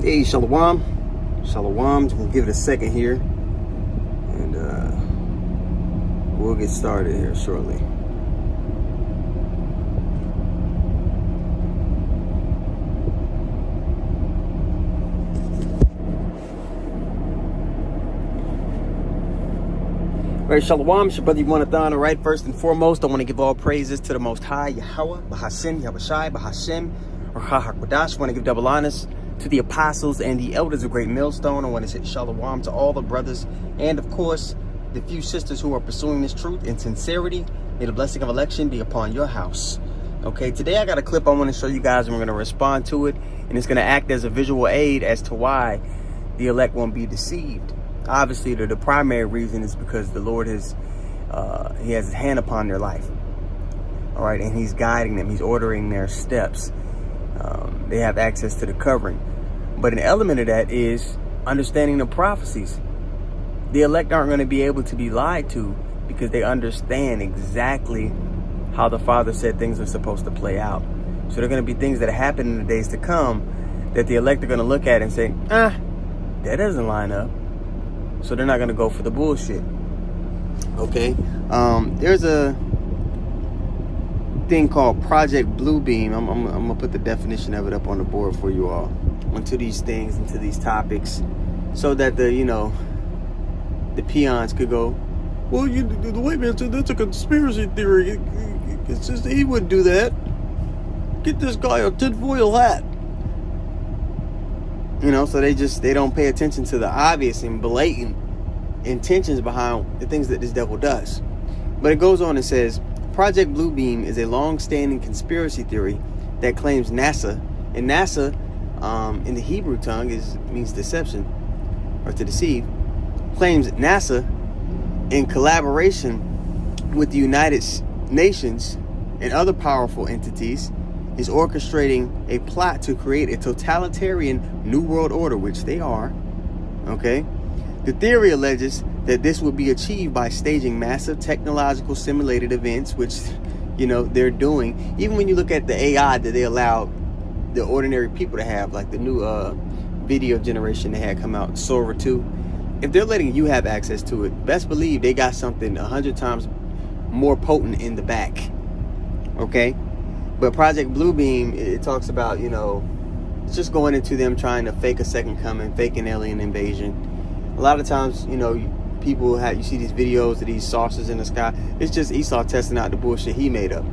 Hey, Shalawam. Shalawam. Just gonna give it a second here, and we'll get started here shortly. All right, Shalawam, it's your brother Yahawashi. All right, first and foremost, I want to give all praises to the Most High, Yahawashi, Bahashem, Yahawashi, Bahashem, or HaHakwadash. I want to give double honors to the apostles and the elders of Great Millstone. I want to say Shalawam to all the brothers and, of course, the few sisters who are pursuing this truth in sincerity. May the blessing of election be upon your house. Okay, today I got a clip I want to show you guys, and we're going to respond to it, and it's going to act as a visual aid as to why the elect won't be deceived. Obviously, the primary reason is because the Lord has he has his hand upon their life. All right, and he's guiding them. He's ordering their steps. They have access to the covering. But an element of that is understanding the prophecies. The elect aren't going to be able to be lied to because they understand exactly how the Father said things are supposed to play out. So there are going to be things that happen in the days to come that the elect are going to look at and say, that doesn't line up. So they're not going to go for the bullshit. Okay. There's a thing called Project Bluebeam. I'm going to put the definition of it up on the board for you all. Into these things, into these topics, so that the peons could go, well, the white man said that's a conspiracy theory. It's just, he wouldn't do that. Get this guy a tinfoil hat. So they don't pay attention to the obvious and blatant intentions behind the things that this devil does. But it goes on and says, Project Bluebeam is a long-standing conspiracy theory that claims NASA, and NASA in the Hebrew tongue means deception, or to deceive, claims NASA, in collaboration with the United Nations and other powerful entities, is orchestrating a plot to create a totalitarian new world order, which they are. Okay, the theory alleges that this would be achieved by staging massive technological simulated events, which they're doing. Even when you look at the AI that they allow the ordinary people to have, like the new video generation they had come out, Sora 2, if they're letting you have access to it, best believe they got something 100 times more potent in the back. Okay. But Project Bluebeam, it talks about, it's just going into them trying to fake a second coming, fake an alien invasion. A lot of times, you see these videos of these saucers in the sky. It's just Esau testing out the bullshit he made up.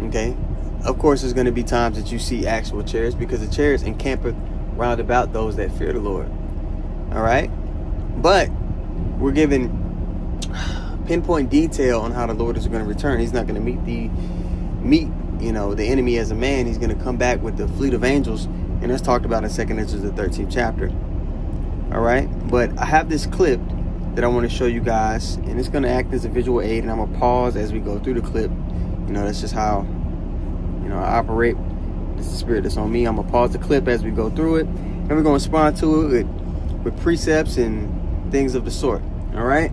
Okay? Of course, there's going to be times that you see actual chariots, because the chariots encampeth round about those that fear the Lord. All right? But we're given pinpoint detail on how the Lord is going to return. He's not going to meet the enemy as a man. He's going to come back with the fleet of angels, and that's talked about in 2nd Ezra, the 13th chapter. All right, but I have this clip that I want to show you guys, and it's going to act as a visual aid, and I'm going to pause as we go through the clip. That's just how I operate. It's the spirit that's on me. I'm going to pause the clip as we go through it, and we're going to respond to it with precepts and things of the sort. All right.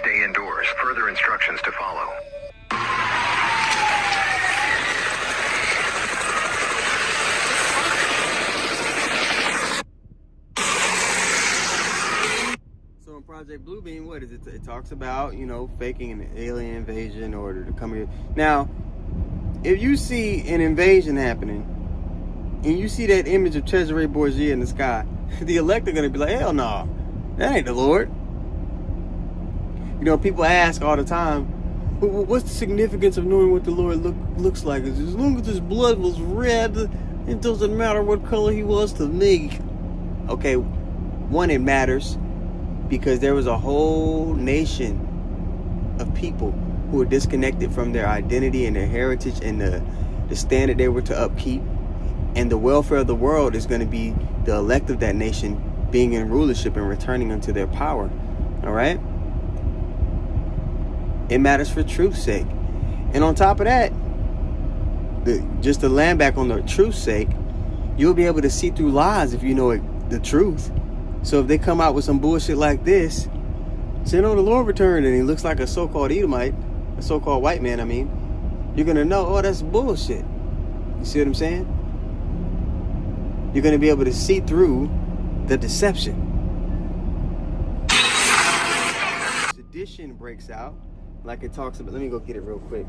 Stay indoors. Further instructions to follow. So in Project Bluebeam, what is it? It talks about, faking an alien invasion in order to come here. Now, if you see an invasion happening, and you see that image of Cesare Borgia in the sky, the elect are going to be like, hell no, that ain't the Lord. People ask all the time, what's the significance of knowing what the Lord looks like? As long as his blood was red, it doesn't matter what color he was to me. Okay, one, it matters because there was a whole nation of people who were disconnected from their identity and their heritage and the standard they were to upkeep. And the welfare of the world is going to be the elect of that nation being in rulership and returning unto their power. All right? It matters for truth's sake. And on top of that, just to land back on the truth's sake, you'll be able to see through lies if you know the truth. So if they come out with some bullshit like this, say, no, the Lord returned, and he looks like a so-called Edomite, a so-called white man, I mean, you're going to know, oh, that's bullshit. You see what I'm saying? You're going to be able to see through the deception. Sedition breaks out, like it talks about. Let me go get it real quick.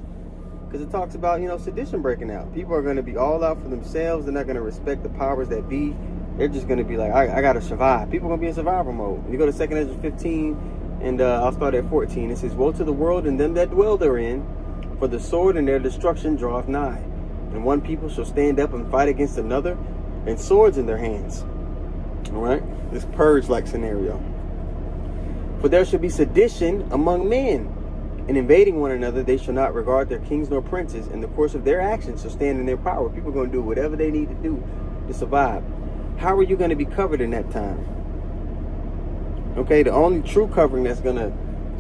Because it talks about, sedition breaking out. People are going to be all out for themselves. They're not going to respect the powers that be. They're just going to be like, I got to survive. People are going to be in survival mode. You go to 2 Ezra 15, and I'll start at 14. It says, woe to the world and them that dwell therein, for the sword and their destruction draweth nigh. And one people shall stand up and fight against another, and swords in their hands. All right? This purge-like scenario. For there shall be sedition among men, and invading one another, they shall not regard their kings nor princes, and the course of their actions shall stand in their power. People are going to do whatever they need to do to survive. How are you going to be covered in that time? Okay, the only true covering that's going to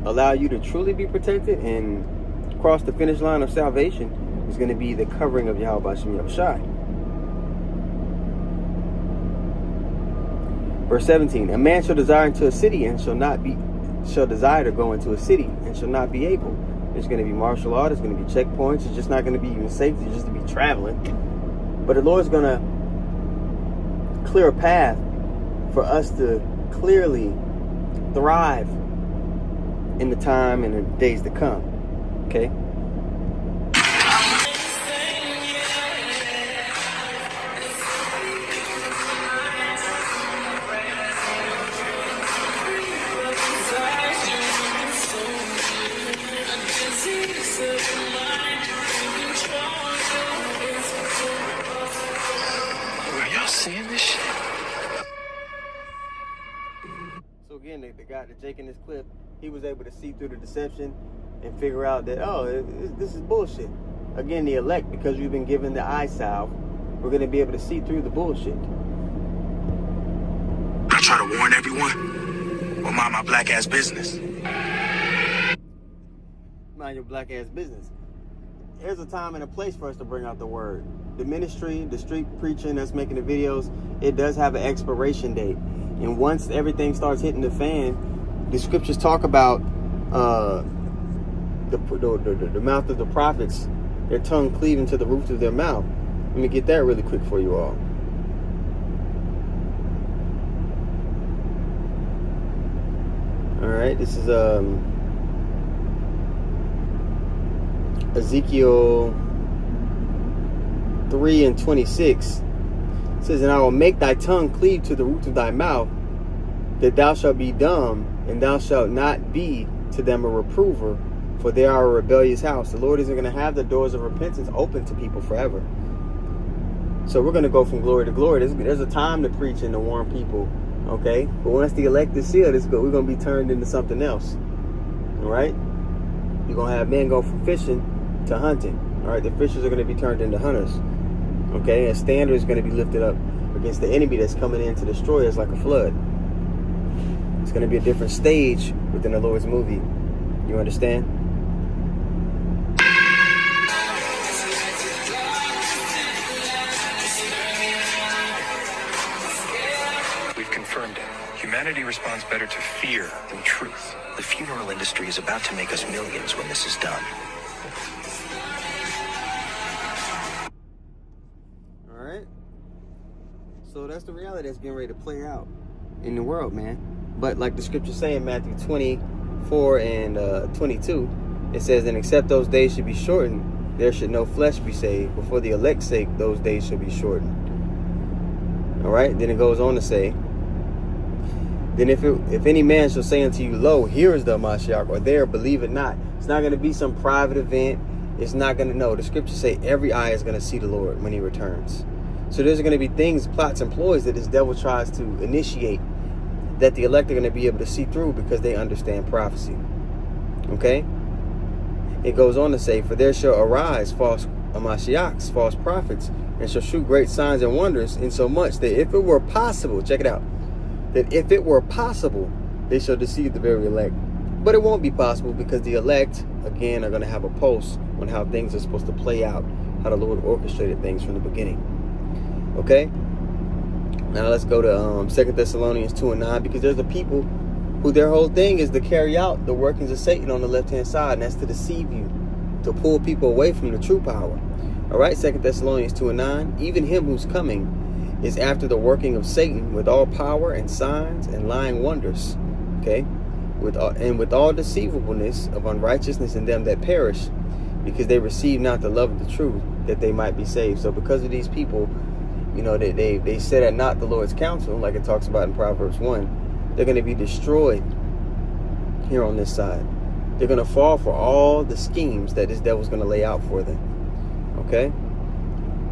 allow you to truly be protected and cross the finish line of salvation is going to be the covering of Yahawashi. Verse 17, a man shall desire into a city and shall desire to go into a city and shall not be able. There's going to be martial law. There's going to be checkpoints. It's just not going to be even safety, just to be traveling. But the Lord's going to clear a path for us to clearly thrive in the time and the days to come. Okay? So again, the guy, the Jake in this clip, he was able to see through the deception and figure out that, this is bullshit. Again, the elect, because we've been given the eye salve, we're going to be able to see through the bullshit. I try to warn everyone, or mind my black ass business. Mind your black ass business. There's a time and a place for us to bring out the word. The ministry, the street preaching that's making the videos, it does have an expiration date. And once everything starts hitting the fan, the scriptures talk about the mouth of the prophets, their tongue cleaving to the roof of their mouth. Let me get that really quick for you all. All right, this is Ezekiel 3:26. It says, and I will make thy tongue cleave to the roof of thy mouth, that thou shalt be dumb, and thou shalt not be to them a reprover, for they are a rebellious house. The Lord isn't going to have the doors of repentance open to people forever. So we're going to go from glory to glory. There's a time to preach and to warn people, okay? But once the elect is sealed, we're going to be turned into something else, all right? You're going to have men go from fishing to hunting, all right? The fishers are going to be turned into hunters. Okay, a standard is going to be lifted up against the enemy that's coming in to destroy us like a flood. It's going to be a different stage within the Lord's movie. You understand? We've confirmed it. Humanity responds better to fear than truth. The funeral industry is about to make us millions when this is done. So that's the reality that's getting ready to play out in the world, man. But like the scripture say in Matthew 24 and 22, it says, and except those days should be shortened, there should no flesh be saved. But for the elect's sake, those days should be shortened. All right. Then it goes on to say, then if any man shall say unto you, lo, here is the Mashiach, or there, believe it not. It's not going to be some private event. It's not going to know. The scriptures say every eye is going to see the Lord when he returns. So there's going to be things, plots, and ploys that this devil tries to initiate that the elect are going to be able to see through because they understand prophecy. Okay? It goes on to say, for there shall arise false Mashiachs, false prophets, and shall shew great signs and wonders, insomuch that if it were possible, check it out, that if it were possible, they shall deceive the very elect. But it won't be possible because the elect, again, are going to have a pulse on how things are supposed to play out, how the Lord orchestrated things from the beginning. Okay? Now let's go to 2 Thessalonians 2 and 9, because there's a people who their whole thing is to carry out the workings of Satan on the left-hand side, and that's to deceive you, to pull people away from the true power. All right, 2 Thessalonians 2 and 9, even him who's coming is after the working of Satan with all power and signs and lying wonders, okay, with all deceivableness of unrighteousness in them that perish, because they receive not the love of the truth, that they might be saved. So because of these people, you know, they set at not the Lord's counsel, like it talks about in Proverbs 1, they're going to be destroyed here on this side. They're going to fall for all the schemes that this devil's going to lay out for them. Okay?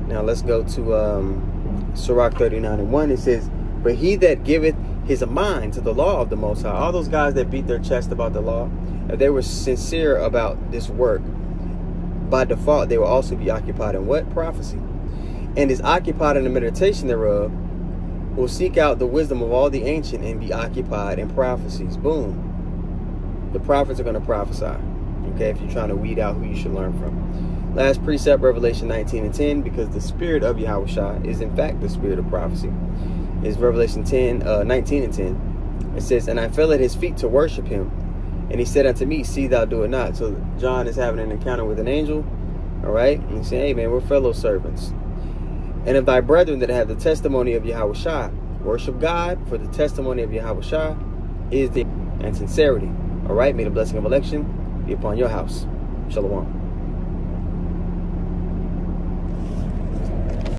Now let's go to Sirach 39 and 1. It says, but he that giveth his mind to the law of the Most High. All those guys that beat their chest about the law, if they were sincere about this work, by default, they will also be occupied in what? Prophecy. And is occupied in the meditation thereof, will seek out the wisdom of all the ancient and be occupied in prophecies. Boom. The prophets are going to prophesy. Okay, if you're trying to weed out who you should learn from. Last precept, Revelation 19 and 10, because the spirit of Yahawashi is in fact the spirit of prophecy. Is Revelation 19 and 10. It says, and I fell at his feet to worship him. And he said unto me, see thou do it not. So John is having an encounter with an angel. All right. And he's saying, hey man, we're fellow servants. And of thy brethren that have the testimony of Yahawashi, worship God, for the testimony of Yahawashi is the and sincerity. All right. May the blessing of election be upon your house. Shalawam.